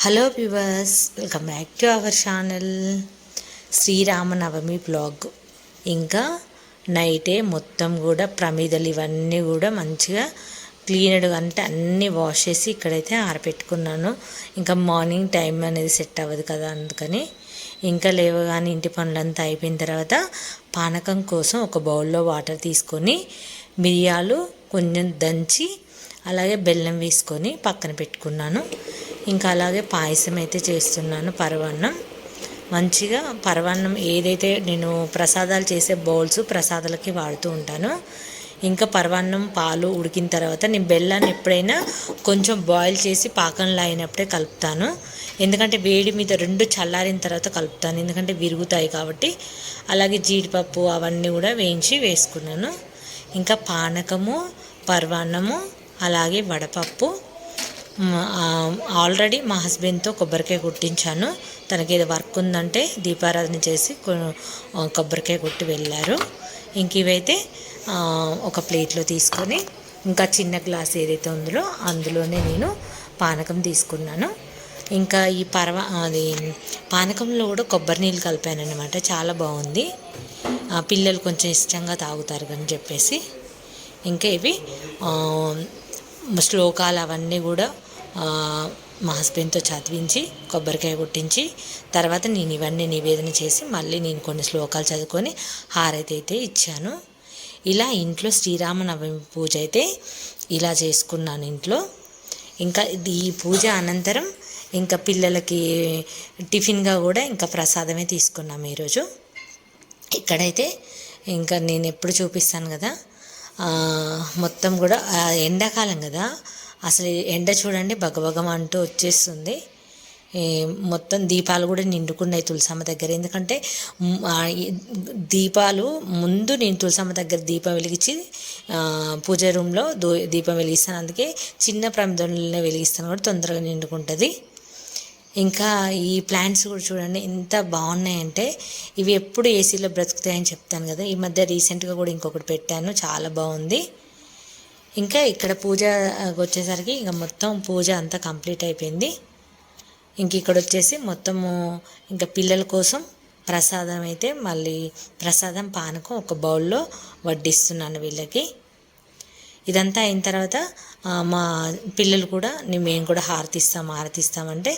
Hello viewers, welcome back to our channel Sri Rama Navami blog. ఇంకా నైటే మొత్తం కూడా ప్రమిదలు ఇవన్నీ కూడా మంచిగా క్లీన్డ్గా అంటే అన్నీ వాష్ చేసి ఇక్కడైతే ఆరబెట్టుకున్నాను. ఇంకా మార్నింగ్ టైం అనేది సెట్ అవ్వదు కదా, అందుకని ఇంకా లేవగానే ఇంటి పనులంతా అయిపోయిన తర్వాత పానకం కోసం ఒక బౌల్లో వాటర్ తీసుకొని మిరియాలు కొంచెం దంచి అలాగే బెల్లం వేసుకొని పక్కన పెట్టుకున్నాను. ఇంకా అలాగే పాయసం అయితే చేస్తున్నాను. పరమాన్నం మంచిగా పరమాన్నం ఏదైతే నేను ప్రసాదాలు చేసే బౌల్స్ ప్రసాదాలకి వాడుతూ ఉంటాను. ఇంకా పరమాన్నం పాలు ఉడికిన తర్వాత నేను బెల్లాన్ని ఎప్పుడైనా కొంచెం బాయిల్ చేసి పాకంలో అయినప్పుడే కలుపుతాను. ఎందుకంటే వేడి మీద రెండు చల్లారిన తర్వాత కలుపుతాను, ఎందుకంటే విరుగుతాయి కాబట్టి. అలాగే జీడిపప్పు అవన్నీ కూడా వేయించి వేసుకున్నాను. ఇంకా పానకము, పరమాన్నము, అలాగే వడపప్పు. ఆల్రెడీ మా హస్బెండ్తో కొబ్బరికాయ కొట్టించాను. తనకి ఏదో వర్క్ ఉందంటే దీపారాధన చేసి కొబ్బరికాయ కొట్టి వెళ్ళారు. ఇంక ఇవైతే ఒక ప్లేట్లో తీసుకొని ఇంకా చిన్న గ్లాస్ ఏదైతే ఉందో అందులోనే నేను పానకం తీసుకున్నాను. ఇంకా ఈ అది పానకంలో కూడా కొబ్బరి నీళ్ళు కలిపాను అనమాట. చాలా బాగుంది, పిల్లలు కొంచెం ఇష్టంగా తాగుతారు అని చెప్పేసి. ఇంకా ఇవి శ్లోకాలు అవన్నీ కూడా మా హస్బెండ్తో చదివించి కొబ్బరికాయ కొట్టించి తర్వాత నేను ఇవన్నీ నివేదన చేసి మళ్ళీ నేను కొన్ని శ్లోకాలు చదువుకొని హారతి అయితే ఇచ్చాను. ఇలా ఇంట్లో శ్రీరామనవమి పూజ అయితే ఇలా చేసుకున్నాను ఇంట్లో. ఇంకా ఈ పూజ అనంతరం ఇంకా పిల్లలకి టిఫిన్గా కూడా ఇంకా ప్రసాదమే తీసుకున్నాము ఈరోజు. ఇక్కడైతే ఇంకా నేను ఎప్పుడు చూపిస్తాను కదా, మొత్తం కూడా ఎండాకాలం కదా, అసలు ఎండ చూడండి బగబగమంటూ వచ్చేస్తుంది. మొత్తం దీపాలు కూడా నిండుకున్నాయి తులసమ్మ దగ్గర. ఎందుకంటే దీపాలు ముందు నేను తులసమ్మ దగ్గర దీపం వెలిగించి పూజ రూమ్లో దీపం వెలిగిస్తాను. అందుకే చిన్న ప్రమిదలనే వెలిగిస్తాను కూడా తొందరగా నిండుకుంటుంది. ఇంకా ఈ ప్లాంట్స్ కూడా చూడండి ఎంత బాగున్నాయంటే, ఇవి ఎప్పుడు ఏసీలో బ్రతుకుతాయని చెప్తాను కదా. ఈ మధ్య రీసెంట్గా కూడా ఇంకొకటి పెట్టాను, చాలా బాగుంది. ఇంకా ఇక్కడ పూజ వచ్చేసరికి ఇంకా మొత్తం పూజ అంతా కంప్లీట్ అయిపోయింది. ఇంక ఇక్కడ వచ్చేసి మొత్తము ఇంకా పిల్లల కోసం ప్రసాదం అయితే మళ్ళీ ప్రసాదం పానకం ఒక బౌల్లో వడ్డిస్తున్నాను వీళ్ళకి. ఇదంతా అయిన తర్వాత మా పిల్లలు కూడా మేము కూడా హారతిస్తామంటే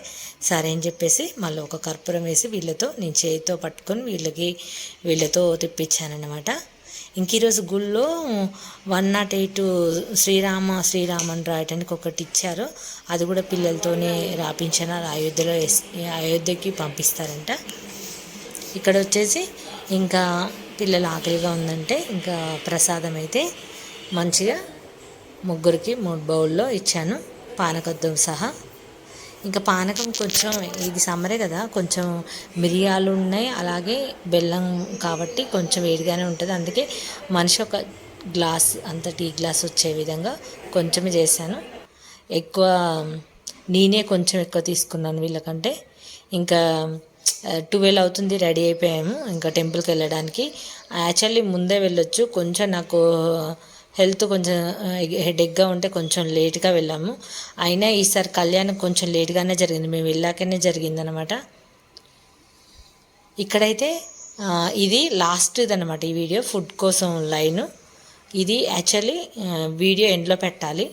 సరే అని చెప్పేసి మళ్ళీ ఒక కర్పూరం వేసి వీళ్ళతో నేను చేతితో పట్టుకొని వీళ్ళతో తెప్పించానమాట. ఇంక ఈరోజు గుళ్ళో 108 శ్రీరామన్ రాయటానికి ఒకటి ఇచ్చారు. అది కూడా పిల్లలతోనే రాపించాను. అది అయోధ్యకి పంపిస్తారంట. ఇక్కడ వచ్చేసి ఇంకా పిల్లలు ఆకలిగా ఉందంటే ఇంకా ప్రసాదం అయితే మంచిగా ముగ్గురికి 3 బౌల్లో ఇచ్చాను, పానకంతో సహా. ఇంకా పానకం కొంచెం ఇది సమ్మరే కదా, కొంచెం మిరియాలు ఉన్నాయి, అలాగే బెల్లం కాబట్టి కొంచెం వేడిగానే ఉంటుంది. అందుకే మనిషి ఒక గ్లాస్ అంత టీ గ్లాస్ వచ్చే విధంగా కొంచెమే చేశాను. నేనే కొంచెం ఎక్కువ తీసుకున్నాను వీళ్ళకంటే. ఇంకా 12 అవుతుంది, రెడీ అయిపోయాము ఇంకా టెంపుల్కి వెళ్ళడానికి. యాక్చువల్లీ ముందే వెళ్ళొచ్చు, కొంచెం నాకు హెల్త్ కొంచెం హెడేక్గా ఉంటే కొంచెం లేట్గా వెళ్ళాము. అయినా ఈసారి కళ్యాణం కొంచెం లేట్గానే జరిగింది, మేము వెళ్ళాకనే జరిగిందనమాట. ఇక్కడైతే ఇది లాస్ట్ది అనమాట ఈ వీడియో, ఫుడ్ కోసం లైను. ఇది యాక్చువల్లీ వీడియో ఎండ్లో పెట్టాలి,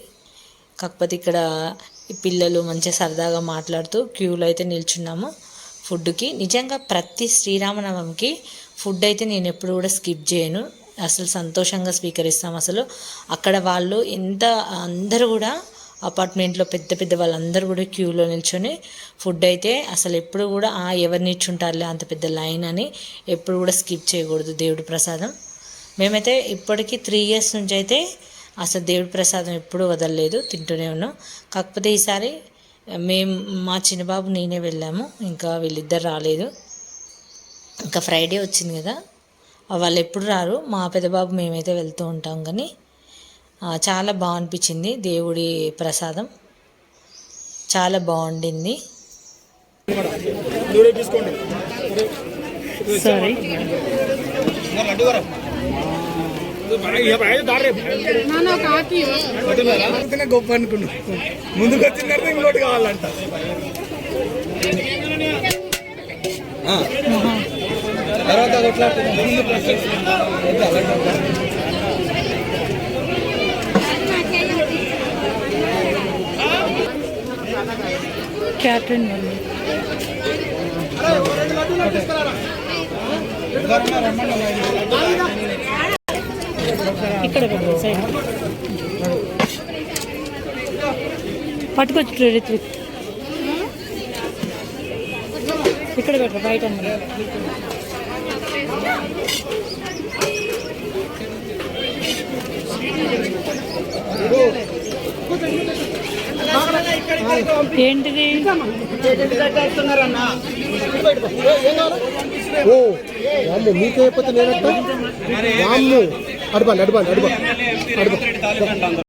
కాకపోతే ఇక్కడ పిల్లలు మంచిగా సరదాగా మాట్లాడుతూ క్యూలో అయితే నిల్చున్నాము ఫుడ్కి. నిజంగా ప్రతి శ్రీరామనవమికి ఫుడ్ అయితే నేను ఎప్పుడు కూడా స్కిప్ చేయను, అసలు సంతోషంగా స్వీకరిస్తాం. అసలు అక్కడ వాళ్ళు అందరూ కూడా అపార్ట్మెంట్లో పెద్ద వాళ్ళందరూ కూడా క్యూలో నిల్చొని ఫుడ్ అయితే అసలు ఎప్పుడు కూడా ఎవరు నిల్చుంటారులే అంత పెద్ద లైన్ అని ఎప్పుడు కూడా స్కిప్ చేయకూడదు దేవుడి ప్రసాదం. మేమైతే ఇప్పటికీ 3 years నుంచి అయితే అసలు దేవుడి ప్రసాదం ఎప్పుడూ వదలలేదు, తింటూనే ఉన్నాం. కాకపోతే ఈసారి మా చిన్నబాబు నేనే వెళ్ళాము, ఇంకా వీళ్ళిద్దరు రాలేదు. ఇంకా ఫ్రైడే వచ్చింది కదా, వాళ్ళు ఎప్పుడు రారు, మా పెద్దబాబు మేమైతే వెళ్తూ ఉంటాం. కానీ చాలా బాగా అనిపించింది దేవుడి ప్రసాదం, చాలా బాగుండింది. సారీ గొప్ప అనుకున్నా, ముందుకు వచ్చిన ఇంకోటి కావాలంట. క్యాటరింగ్ వాళ్ళు ఇక్కడ సైడ్ పట్టుకొచ్చు రిత్విక్ ఇక్కడ పెట్టరు బయట ఏంటిది మీకే అయిపోతే నేనట్టు అడపాలి అడపాలి అడపాలి.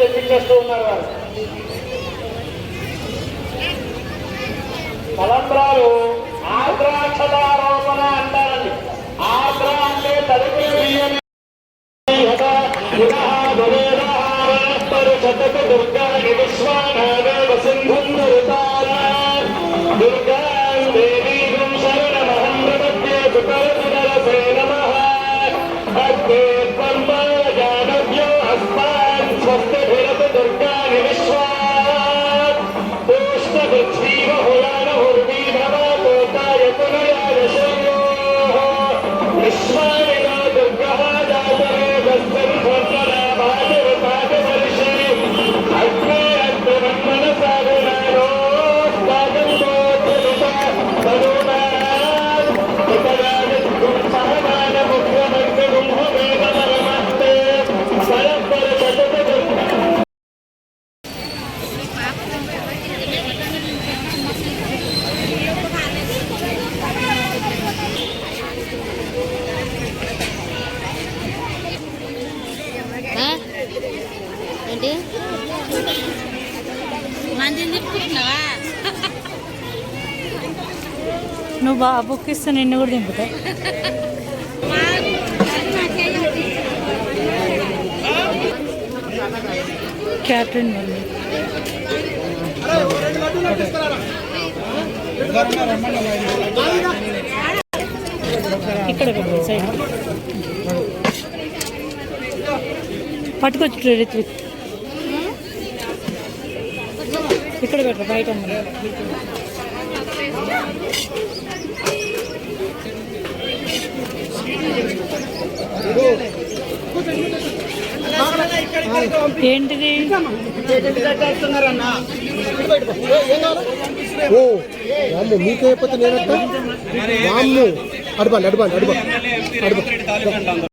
తెప్పించేస్తూ ఉన్నారు వారు. తలంబ్రాలు ఆర్ద్రాక్షదారోపణ అంటారండి. ఆర్ద్ర అంటే తదుపరి బియ్యం దుర్గా విశ్వానాదేవ సింధుం దుర్గా దేవీ శరణమహం ప్రపద్యే సుకరసే నమః అగ్నే బ్రహ్మజానవ్యో అస్మాన్ స్వస్తిభిరత దుర్గాని విశ్వాత్ పుష్పవృక్షీవ హురాన హుర్వీ భవతోతాయ పునయాయ శయోః విశ్వాని నో దుర్గః జాతరే దస్తం స్వర్ణనాభాజవతాజ వర్షే అగ్నే అగ్రమన్మన సాగుణానో స్వాగం గోచరిత కరుణాత్ ఉపరాజిత్తుం సహమాన ముఖ్యమంత్రి కుంభమేవ పరమస్తే పరపర సతత ఏంటి మందిని తిప్పుకుంటున్నావా? నువ్వు బాబుకి ఇస్తే నిన్ను కూడా దింపుతా. క్యాటరింగ్ వాళ్ళు ఇక్కడ సైడ్ పట్టుకొచ్చు రిత్విక్ ఇక్కడ పెట్టరు బయట ఏంటిది మీకే అయిపోతే నేనట్టు అడపాలి అడపాలి అడపాలి.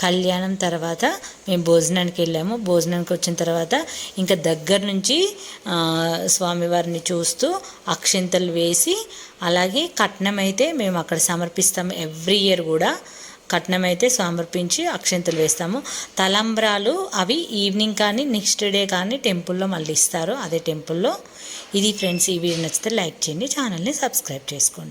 కళ్యాణం తర్వాత మేము భోజనానికి వెళ్ళాము. భోజనానికి వచ్చిన తర్వాత ఇంకా దగ్గర నుంచి స్వామివారిని చూస్తూ అక్షింతలు వేసి, అలాగే కట్నం అయితే మేము అక్కడ సమర్పిస్తాము. ఎవ్రీ ఇయర్ కూడా కట్నం అయితే సమర్పించి అక్షింతలు వేస్తాము. తలంబ్రాలు అవి ఈవినింగ్ కానీ నెక్స్ట్ డే కానీ టెంపుల్లో మళ్ళీ ఇస్తారు, అదే టెంపుల్లో. ఇది ఫ్రెండ్స్, ఈ వీడియో నచ్చితే లైక్ చేయండి, ఛానల్ని సబ్స్క్రైబ్ చేసుకోండి.